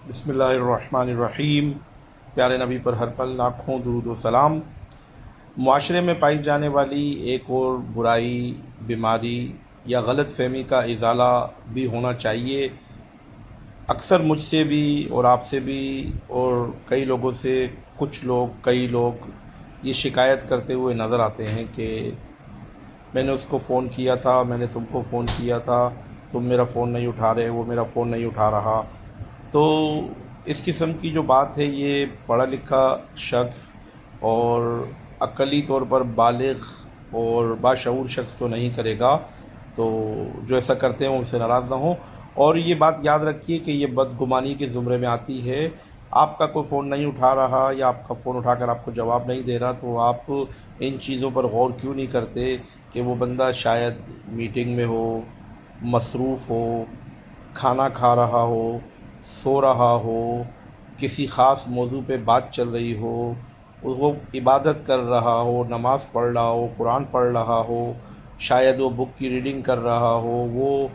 بسم اللہ الرحمن الرحیم۔ پیارے نبی پر ہر پل لاکھوں درود و سلام۔ معاشرے میں پائی جانے والی ایک اور برائی، بیماری یا غلط فہمی کا ازالہ بھی ہونا چاہیے۔ اکثر مجھ سے بھی اور آپ سے بھی اور کئی لوگوں سے کئی لوگ یہ شکایت کرتے ہوئے نظر آتے ہیں کہ میں نے اس کو فون کیا تھا، میں نے تم کو فون کیا تھا، تم میرا فون نہیں اٹھا رہے، وہ میرا فون نہیں اٹھا رہا۔ تو اس قسم کی جو بات ہے یہ پڑھا لکھا شخص اور عقلی طور پر بالغ اور باشعور شخص تو نہیں کرے گا، تو جو ایسا کرتے ہیں ان سے ناراض نہ ہوں۔ اور یہ بات یاد رکھیے کہ یہ بدگمانی کے زمرے میں آتی ہے۔ آپ کا کوئی فون نہیں اٹھا رہا یا آپ کا فون اٹھا کر آپ کو جواب نہیں دے رہا، تو آپ ان چیزوں پر غور کیوں نہیں کرتے کہ وہ بندہ شاید میٹنگ میں ہو، مصروف ہو، کھانا کھا رہا ہو، سو رہا ہو، کسی خاص موضوع پہ بات چل رہی ہو، وہ عبادت کر رہا ہو، نماز پڑھ رہا ہو، قرآن پڑھ رہا ہو، شاید وہ بک کی ریڈنگ کر رہا ہو، وہ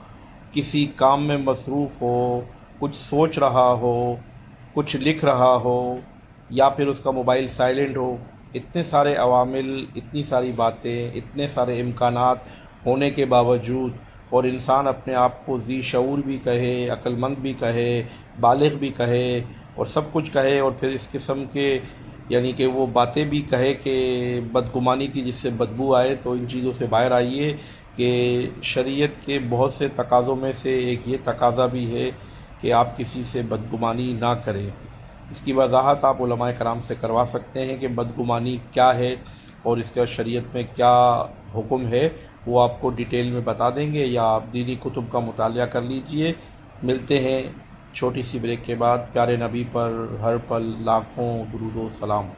کسی کام میں مصروف ہو، کچھ سوچ رہا ہو، کچھ لکھ رہا ہو، یا پھر اس کا موبائل سائلنٹ ہو۔ اتنے سارے عوامل، اتنی ساری باتیں، اتنے سارے امکانات ہونے کے باوجود، اور انسان اپنے آپ کو ذی شعور بھی کہے، عقل مند بھی کہے، بالغ بھی کہے اور سب کچھ کہے، اور پھر اس قسم کے یعنی کہ وہ باتیں بھی کہے کہ بدگمانی کی جس سے بدبو آئے، تو ان چیزوں سے باہر آئیے کہ شریعت کے بہت سے تقاضوں میں سے ایک یہ تقاضا بھی ہے کہ آپ کسی سے بدگمانی نہ کریں۔ اس کی وضاحت آپ علماء کرام سے کروا سکتے ہیں کہ بدگمانی کیا ہے اور اس کا شریعت میں کیا حکم ہے، وہ آپ کو ڈیٹیل میں بتا دیں گے، یا آپ دینی کتب کا مطالعہ کر لیجئے۔ ملتے ہیں چھوٹی سی بریک کے بعد۔ پیارے نبی پر ہر پل لاکھوں درود و سلام۔